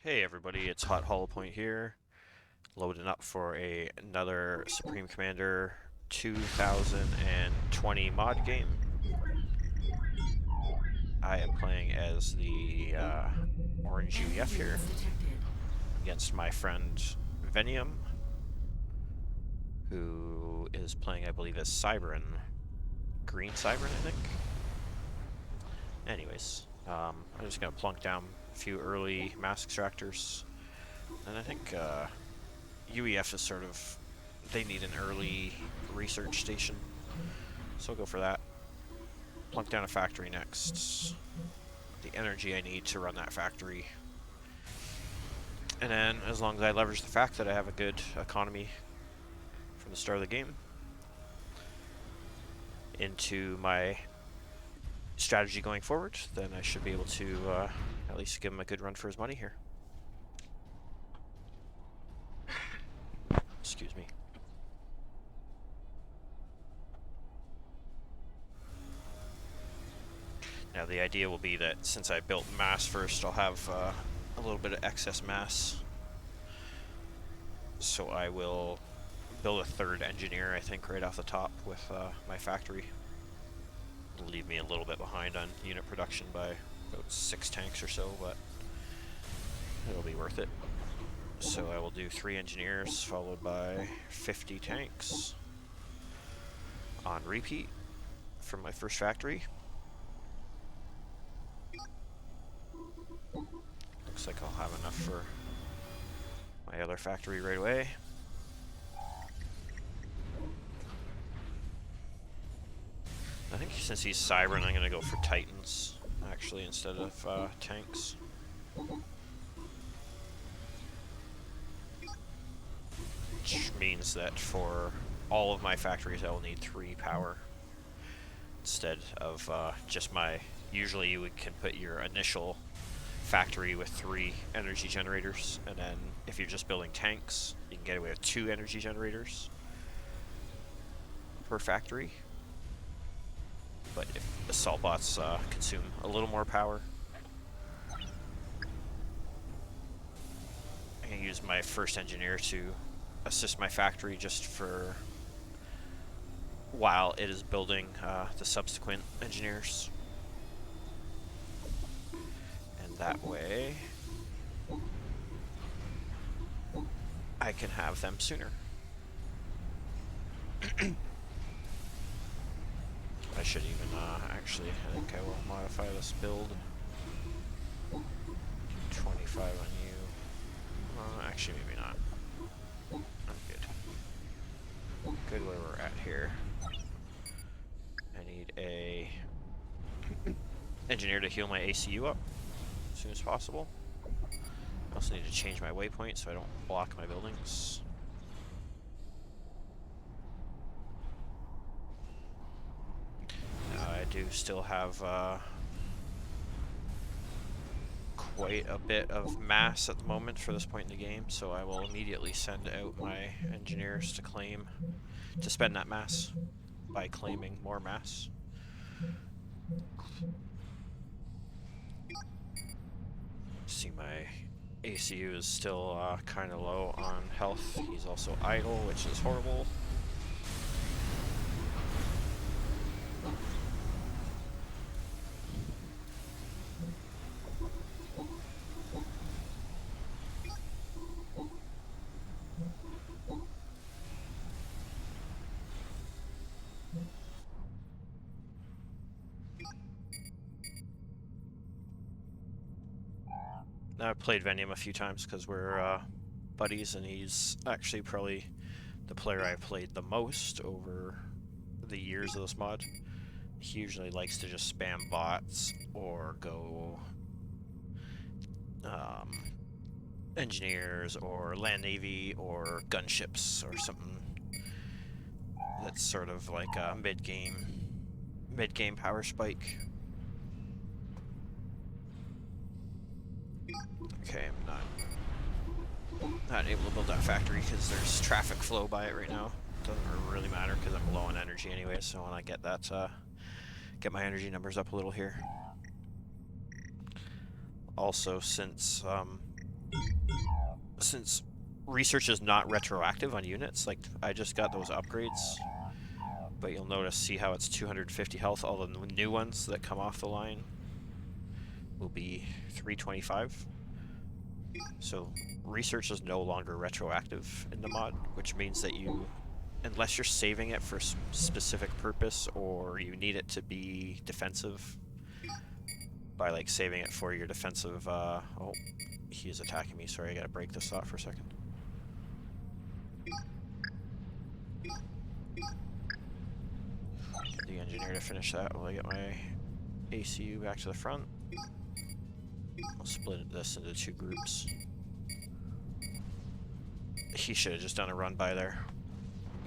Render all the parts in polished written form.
Hey everybody, it's Hot Hollow Point here, loading up for another Supreme Commander 2020 mod game. I am playing as the orange UEF here against my friend Venium, who is playing, I believe, as Cybran. Green Cybran, I think. Anyways, I'm just going to plunk down a few early mass extractors, and I think UEF is sort of, they need an early research station, so I'll go for that. Plunk down a factory next. The energy I need to run that factory. And then, as long as I leverage the fact that I have a good economy from the start of the game into my strategy going forward, then I should be able to at least give him a good run for his money here. Excuse me. Now the idea will be that since I built mass first, I'll have a little bit of excess mass. So I will build a third engineer, I think, right off the top with my factory. It'll leave me a little bit behind on unit production by about 6 tanks or so, but it'll be worth it. So I will do 3 engineers followed by 50 tanks on repeat from my first factory. Looks like I'll have enough for my other factory right away. I think since he's Cybran, I'm going to go for Titans, actually, instead of tanks. Which means that for all of my factories, I will need 3 power instead of just my... Usually you can put your initial factory with 3 energy generators, and then if you're just building tanks, you can get away with 2 energy generators per factory. But if assault bots consume a little more power, I can use my first engineer to assist my factory just for while it is building the subsequent engineers. And that way, I can have them sooner. I should even, actually, I think I will modify this build. 25 on you. Actually, maybe not. I'm good. Good where we're at here. I need a engineer to heal my ACU up as soon as possible. I also need to change my waypoint so I don't block my buildings. I do still have quite a bit of mass at the moment for this point in the game, so I will immediately send out my engineers to spend that mass by claiming more mass. See, my ACU is still kind of low on health. He's also idle, which is horrible. I've played Venium a few times because we're buddies, and he's actually probably the player I've played the most over the years of this mod. He usually likes to just spam bots or go engineers or land navy or gunships or something that's sort of like a mid-game power spike. Okay, I'm not able to build that factory because there's traffic flow by it right now. Doesn't really matter because I'm low on energy anyway, so when I get that, get my energy numbers up a little here. Also, since since research is not retroactive on units, like I just got those upgrades, but you'll notice, see how it's 250 health, all the new ones that come off the line will be 325. So research is no longer retroactive in the mod, which means that you, unless you're saving it for some specific purpose or you need it to be defensive, by like saving it for your defensive, oh, he is attacking me, sorry, I gotta break this thought for a second. Get the engineer to finish that while I get my ACU back to the front. I'll split this into 2 groups. He should have just done a run by there.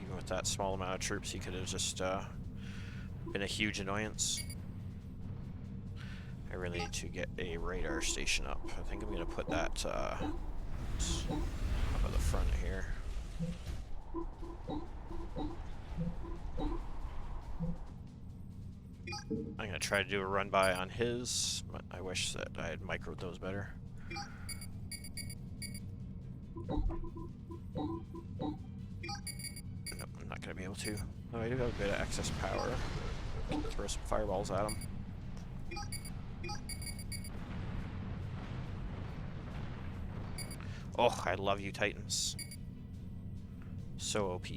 Even with that small amount of troops, he could have just been a huge annoyance. I really need to get a radar station up. I think I'm going to put that up at the front here. I'm going to try to do a run by on his, but I wish that I had microed those better. Nope, I'm not going to be able to. Oh, I do have a bit of excess power. Throw some fireballs at him. Oh, I love you, Titans. So OP.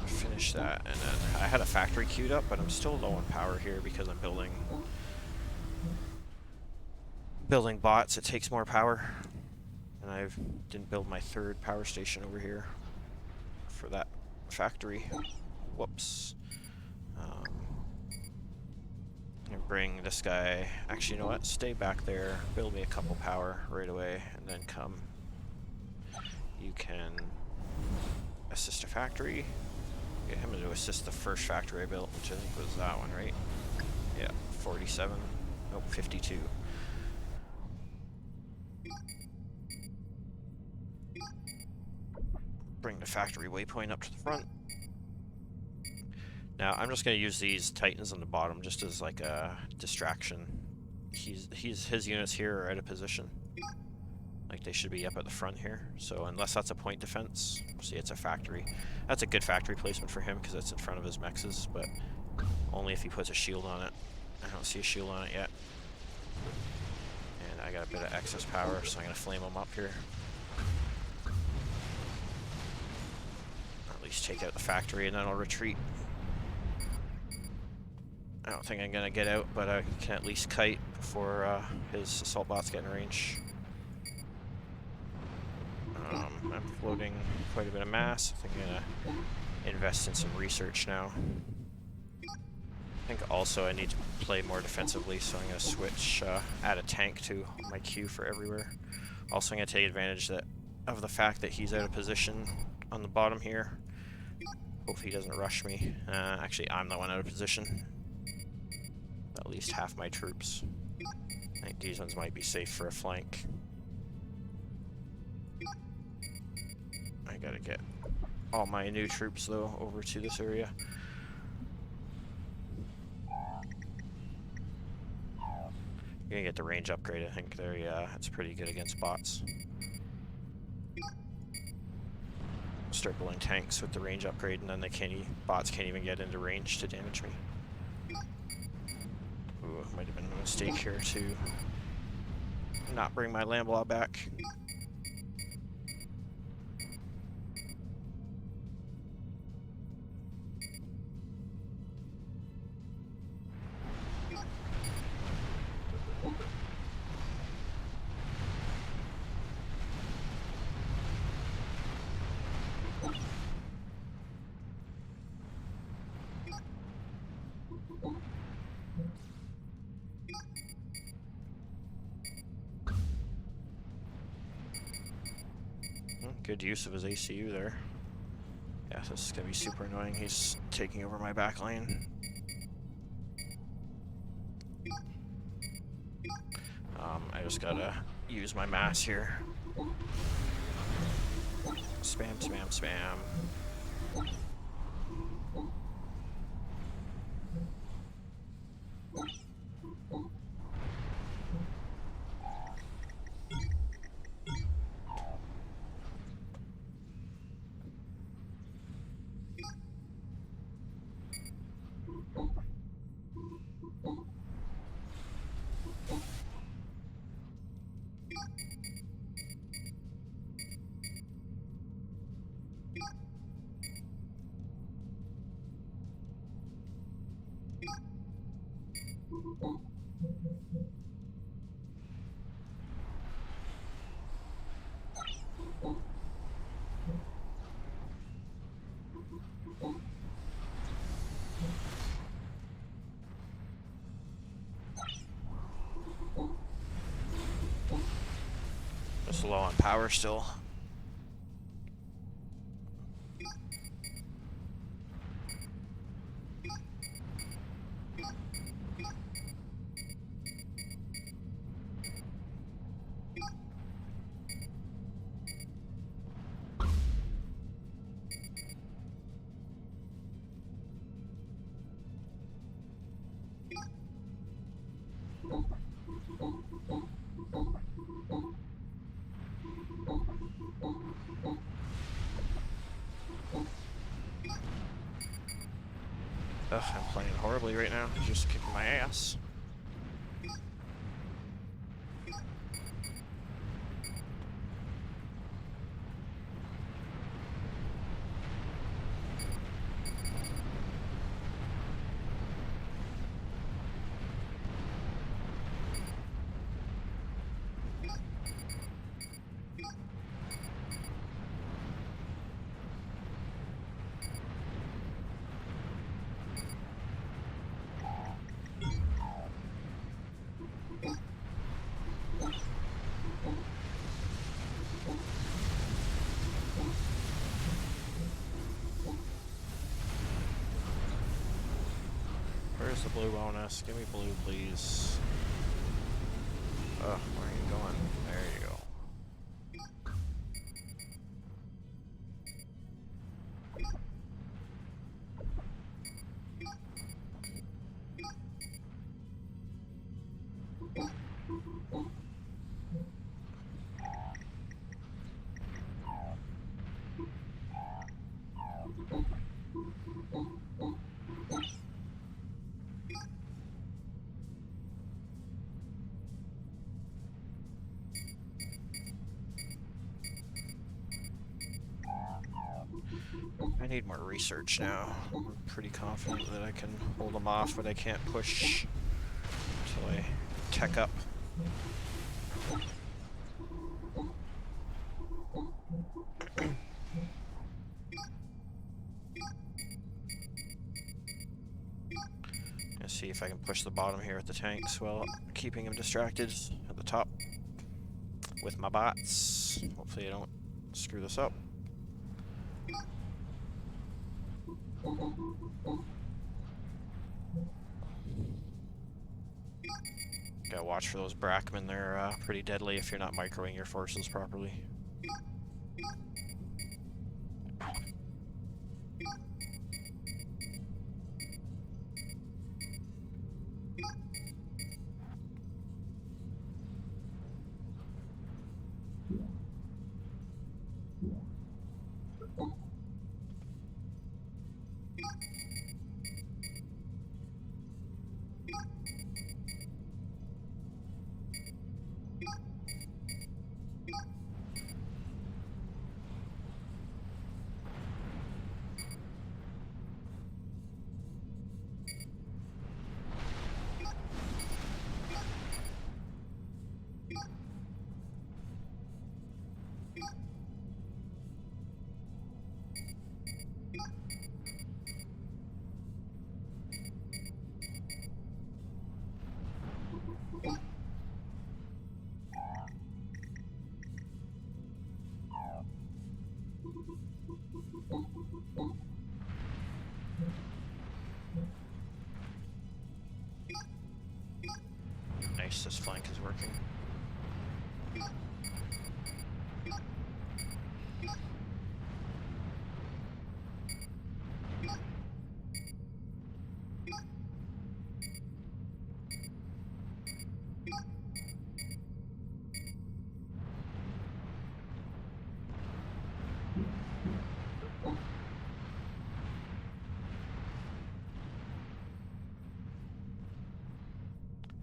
Finish that, and then I had a factory queued up, but I'm still low on power here because I'm building bots. It takes more power, and I didn't build my 3rd power station over here for that factory. Whoops. I'm gonna bring this guy. Actually, you know what? Stay back there. Build me a couple power right away, and then come. You can assist a factory. Get him to assist the first factory I built, which I think was that one, right? Yeah, 47. Nope, 52. Bring the factory waypoint up to the front. Now, I'm just going to use these Titans on the bottom just as like a distraction. His units here are out of position. Like, they should be up at the front here. So unless that's a point defense, see, it's a factory. That's a good factory placement for him because it's in front of his mexes, but only if he puts a shield on it. I don't see a shield on it yet. And I got a bit of excess power, so I'm going to flame him up here. At least take out the factory and then I'll retreat. I don't think I'm going to get out, but I can at least kite before his assault bots get in range. I'm floating quite a bit of mass. I think I'm going to invest in some research now. I think also I need to play more defensively, so I'm going to switch, add a tank to my queue for everywhere. Also, I'm going to take advantage of the fact that he's out of position on the bottom here. Hopefully he doesn't rush me. Actually, I'm the one out of position. At least half my troops. I think these ones might be safe for a flank. I gotta get all my new troops, though, over to this area. You're gonna get the range upgrade, I think. There, yeah, it's pretty good against bots. Start building tanks with the range upgrade, and then bots can't even get into range to damage me. Ooh, might have been a mistake here to not bring my Lamblaw back. Good use of his ACU there. Yeah, this is gonna be super annoying. He's taking over my back lane. I just gotta use my mass here. Spam, spam, spam. Just low on power still. Ugh, I'm playing horribly right now. He's just kicking my ass. Where's the blue bonus? Give me blue, please. Ugh, where are you going? There you go. I need more research now. I'm pretty confident that I can hold them off, but I can't push until I tech up. Let's see if I can push the bottom here with the tanks while keeping them distracted at the top with my bots. Hopefully I don't screw this up. Gotta watch for those Brackmen. They're pretty deadly if you're not microing your forces properly. Nice, this flank is working.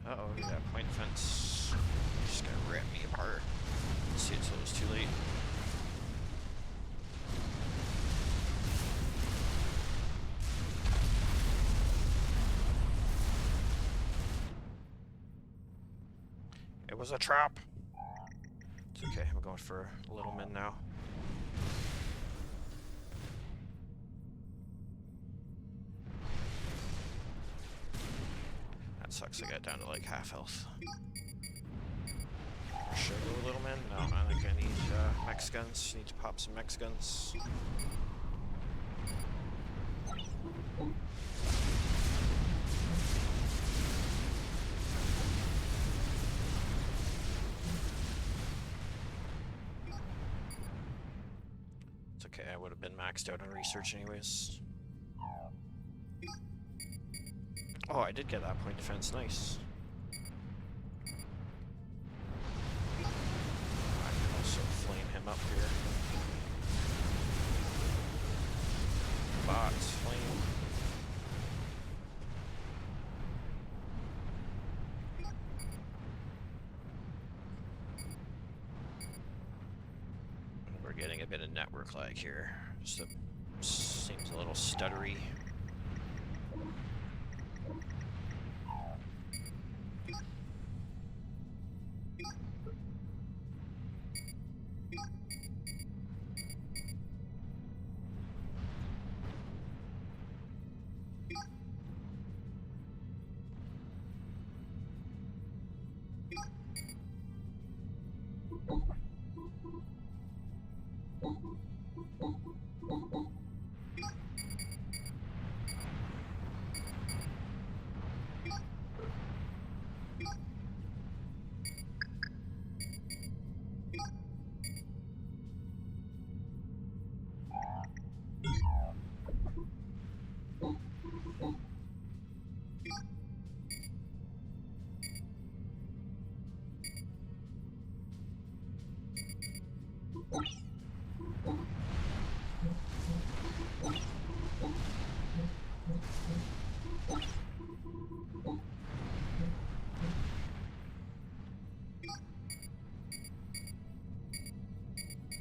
Uh-oh, look at that point fence. Just gonna rip me apart. Let's see until it's too late. It was a trap! It's okay, I'm going for Little Min now. That sucks, I got down to like half health. Should I go Little Min? No, I think I need Mex guns. Need to pop some Mex guns. It's okay, I would have been maxed out on research anyways. Oh, I did get that point defense, nice. I can also flame him up here. Bots, flame. We're getting a bit of network lag here. So seems a little stuttery.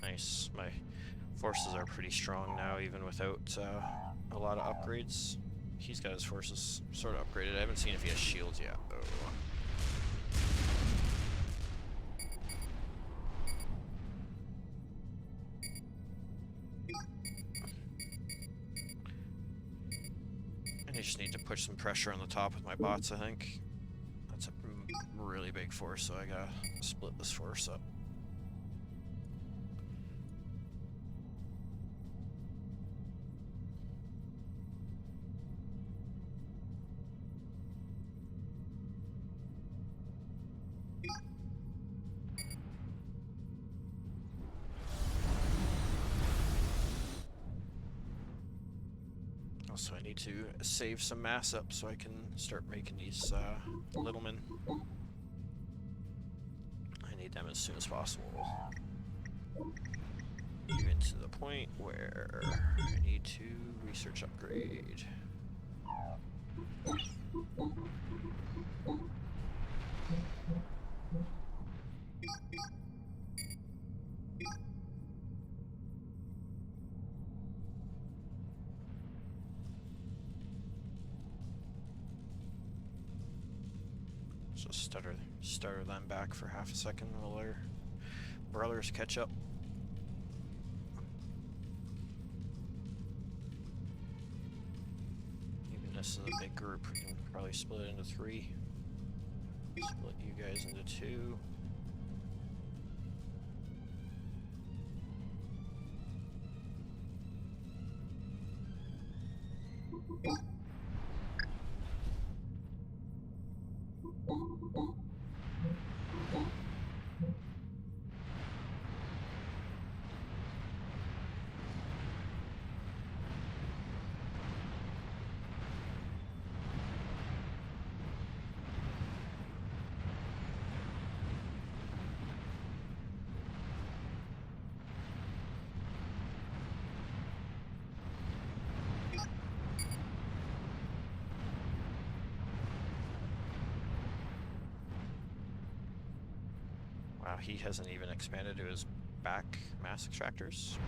Nice. My forces are pretty strong now, even without a lot of upgrades. He's got his forces sort of upgraded. I haven't seen if he has shields yet, though. And I just need to push some pressure on the top with my bots, I think. That's a really big force, so I gotta split this force up. Also, I need to save some mass up so I can start making these Little Min. I need them as soon as possible. Even to the point where I need to research upgrade. So stutter them back for half a second while their brothers catch up. Even this is a big group, we can probably split it into 3. Split you guys into 2. Wow, he hasn't even expanded to his back mass extractors.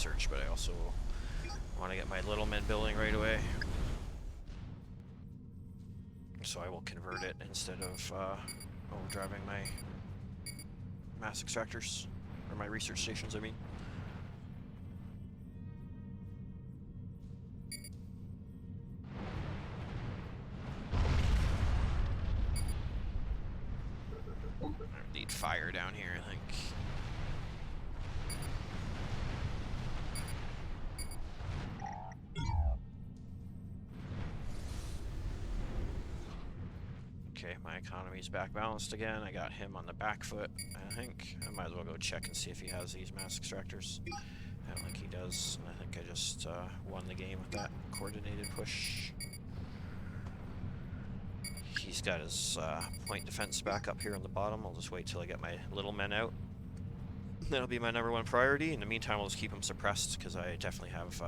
research, but I also want to get my little men building right away. So I will convert it instead of overdriving my mass extractors, or my research stations, I mean. I need fire down here, I think. Okay, my economy's back balanced again. I got him on the back foot, I think. I might as well go check and see if he has these mass extractors. I don't think he does, and I think I just won the game with that coordinated push. He's got his point defense back up here on the bottom. I'll just wait till I get my little men out. That'll be my #1 priority. In the meantime, I'll just keep him suppressed, because I definitely have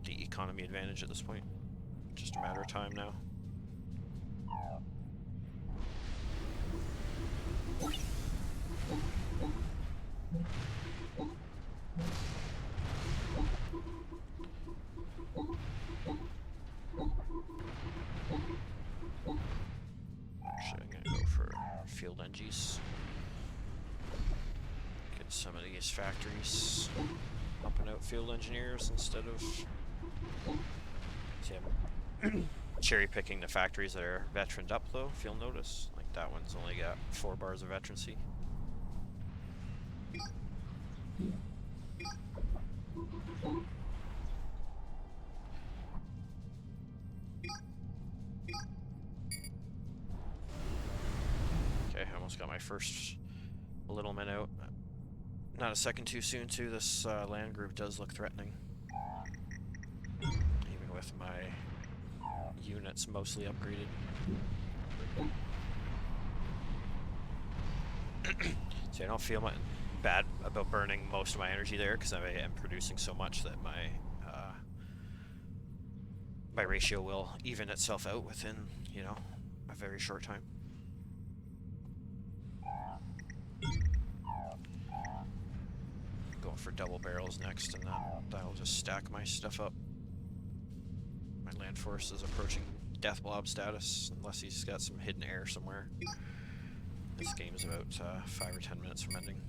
the economy advantage at this point. Just a matter of time now. Actually, I'm gonna go for field NGs. Get some of these factories pumping out field engineers instead of... See, I'm cherry picking the factories that are veteraned up though, if you'll notice. Like that one's only got 4 bars of veterancy. Okay, I almost got my first little men out. Not a second too soon too, this land group does look threatening. Even with my units mostly upgraded. See, I don't feel bad about burning most of my energy there, because I am producing so much that my my ratio will even itself out within, you know, a very short time. Going for double barrels next, and then that'll just stack my stuff up. My land force is approaching death blob status, unless he's got some hidden air somewhere. This game is about 5 or 10 minutes from ending.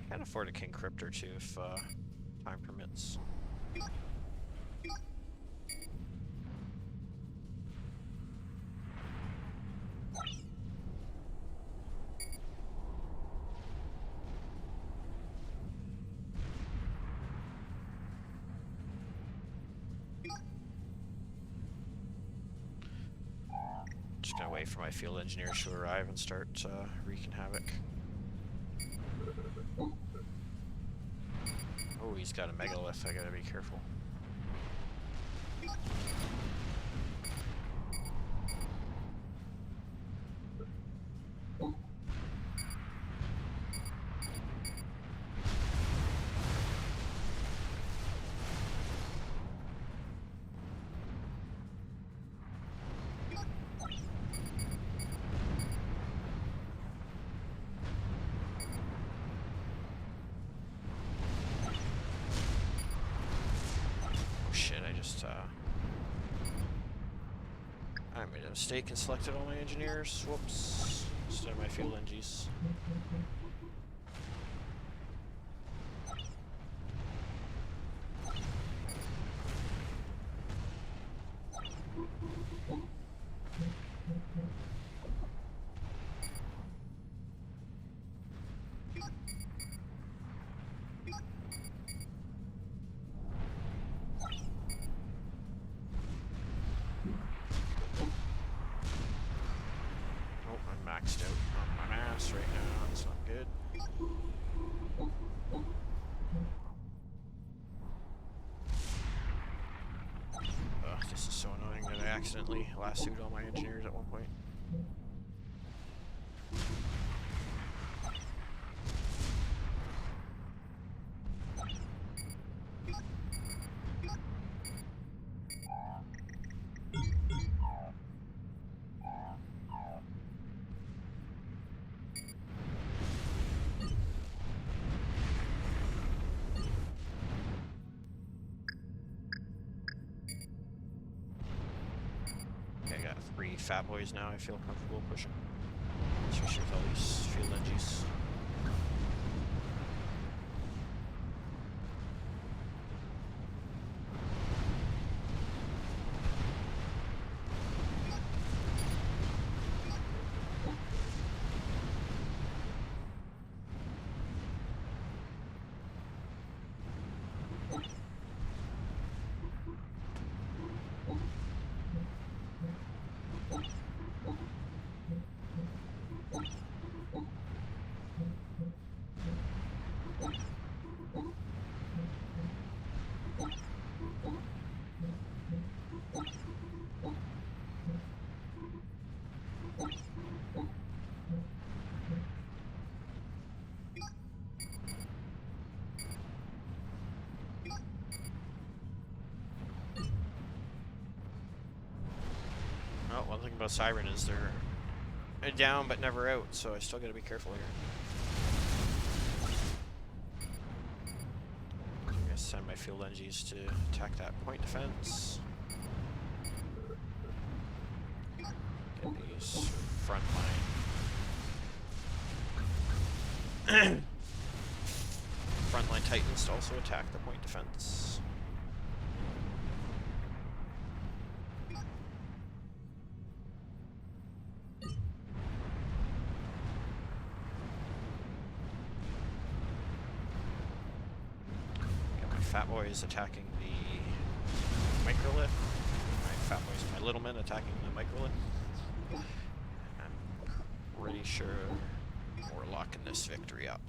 Can't afford a King Crypt or two if time permits. Just gonna wait for my field engineers to arrive and start wreaking havoc. Oh, he's got a megalith, I gotta be careful. I made a mistake and selected all my engineers. Whoops. Instead of my field NGs. accidentally lassoed all my engineers at one point. Okay, I got 3 fat boys now I feel comfortable pushing. Especially with all these field NGs. Oh, one thing about Siren is they're down but never out, so I still gotta be careful here. I'm gonna send my field NGs to attack that point defense. Get these front line frontline Titans to also attack the point defense. Fat boys attacking the microlith. My fat boys and my little men attacking the microlith. I'm pretty sure we're locking this victory up.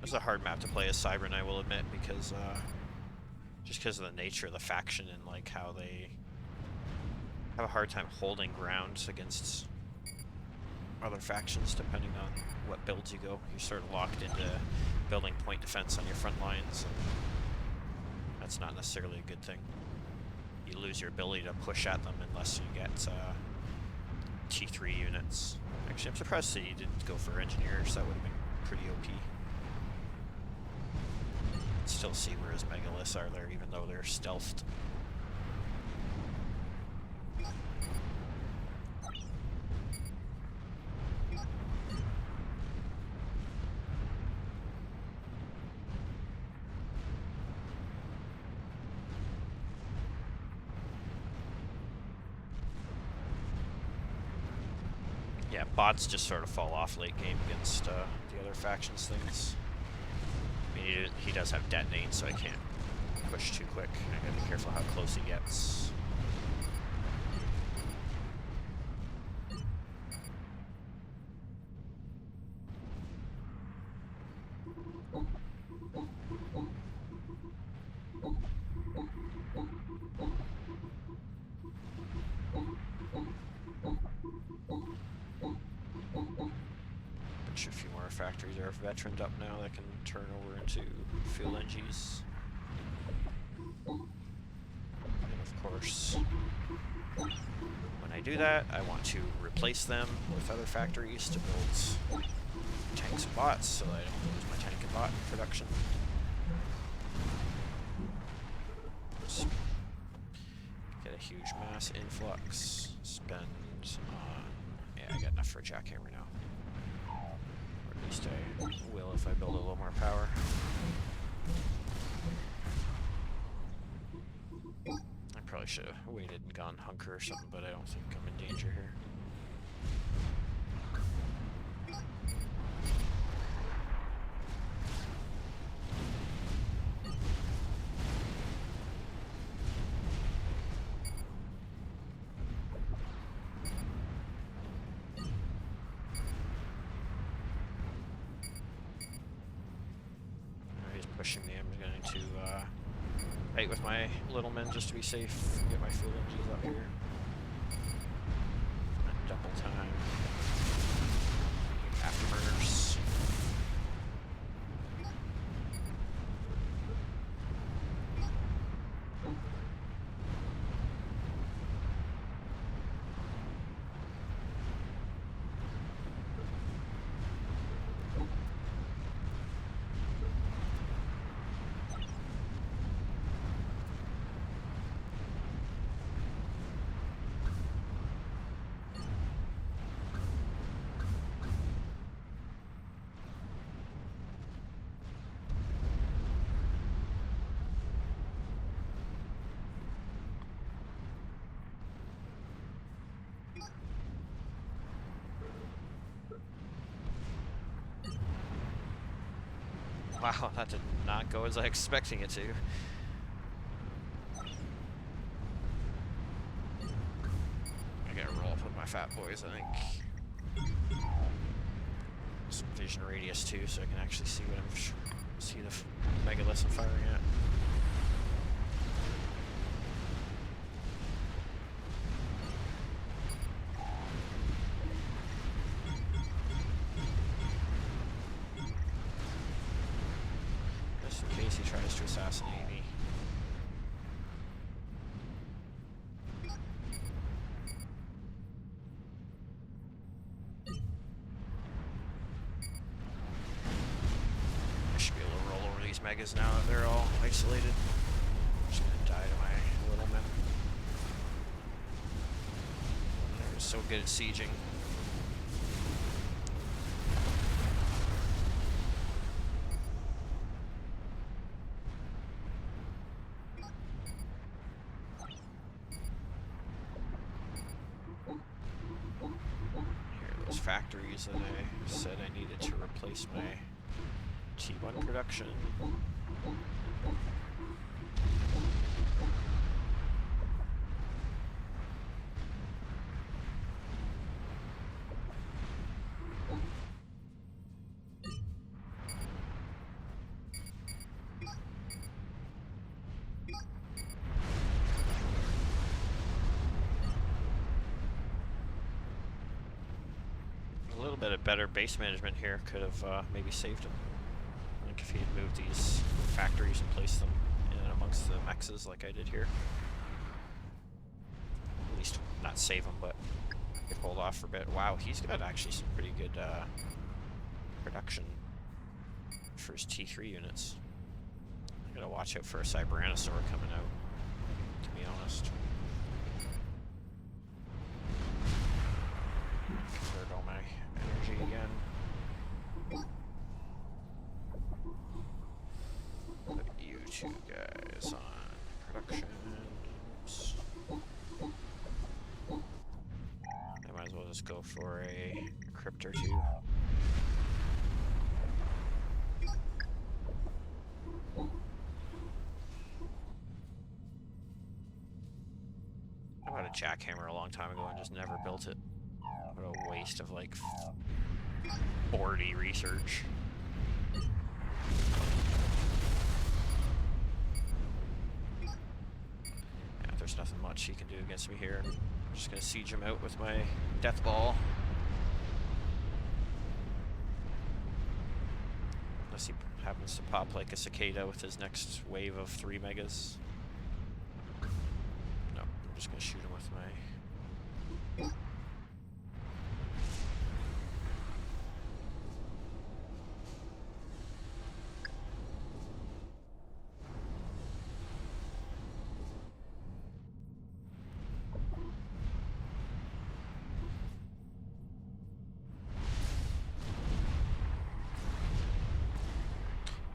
It's a hard map to play as Cybran, I will admit, because just because of the nature of the faction and like how they have a hard time holding ground against other factions, depending on what builds you go. You're sort of locked into building point defense on your front lines, and that's not necessarily a good thing. You lose your ability to push at them unless you get T3 units. Actually, I'm surprised that you didn't go for engineers. That would have been pretty OP. Still see where his megaliths are there, even though they're stealthed. Yeah, bots just sort of fall off late game against the other factions things. I mean, he does have detonate, so I can't push too quick. I gotta be careful how close he gets. A few more factories are veteraned up now that can turn over into fuel NGs. And of course, when I do that, I want to replace them with other factories to build tanks and bots so that I don't lose my tank and bot production. Just get a huge mass influx, spend on... yeah, I got enough for a jackhammer now. At least I will if I build a little more power. I probably should have waited and gone hunker or something, but I don't think I'm in danger here. pushing me. I'm going to fight with my little men just to be safe. Get my field engines up here. And double time. Afterburners. Wow, that did not go as I expecting it to. I gotta roll up with my fat boys, I think. Some vision radius too, so I can actually see what see the megaliths I'm firing at. Just in case he tries to assassinate me. I should be able to roll over these megas now that they're all isolated. I'm just gonna die to my little men. They're so good at sieging. Factories that I said I needed to replace my T1 production. A little bit of better base management here could have maybe saved him. Like if he had moved these factories and placed them in and amongst the mexes like I did here. At least not save him, but could hold off for a bit. Wow, he's got actually some pretty good production for his T3 units. I gotta watch out for a Cyberanosaur coming out, to be honest. Convert all my energy again. Put you two guys on production. Oops. I might as well just go for a crypt or two. I bought a jackhammer a long time ago and just never built it. What a waste of like 40 research. Yeah, there's nothing much he can do against me here. I'm just gonna siege him out with my death ball. Unless he happens to pop like a cicada with his next wave of 3 megas. No, I'm just gonna shoot him with my...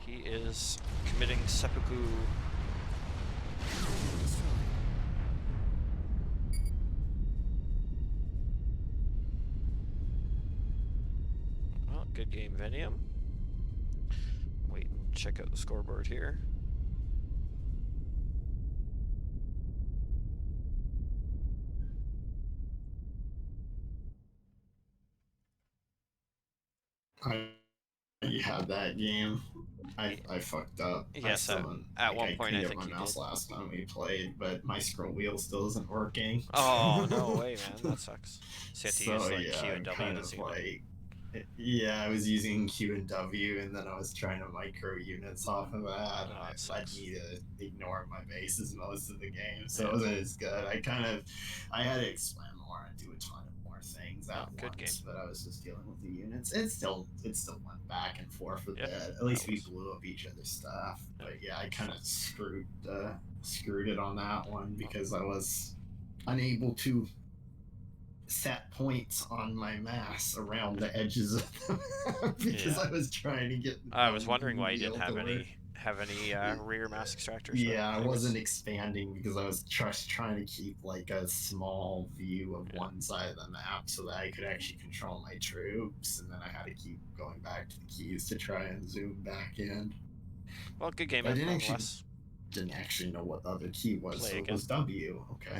He is committing seppuku. Well, good game, Venium. Wait and check out the scoreboard here. You had that game. I fucked up. I Yes, still don't, at like, one I point cleaned I up think my you did. mouse last time we played, but my scroll wheel still isn't working. Oh, no way, man. That sucks. So you have to So use like yeah, Q and I'm W kind to of zoom in. like, yeah, I was using Q and W, and then I was trying to micro units off of that, and Oh, it it led sucks. me to ignore my bases most of the game. So Yeah. it wasn't as good. I had to expand more and do a ton of more things Oh, at good game. once, but I was just dealing with the units. It still went back and forth a Yeah, bit. At that least we was. blew up each other's stuff. Yeah. But yeah, I kind of screwed it on that one Well, because I was unable to set points on my mass around the edges of the map because yeah. I was trying to get I was the wondering why you didn't wheel to work. have any rear mass extractors there. Yeah, I I wasn't guess. expanding because I was just trying to keep like a small view of Yeah. one side of the map so that I could actually control my troops, and then I had to keep going back to the keys to try and zoom back in. Well, good game, I man. Nonetheless. didn't actually know what the other key was, Play so it again. was W. Okay.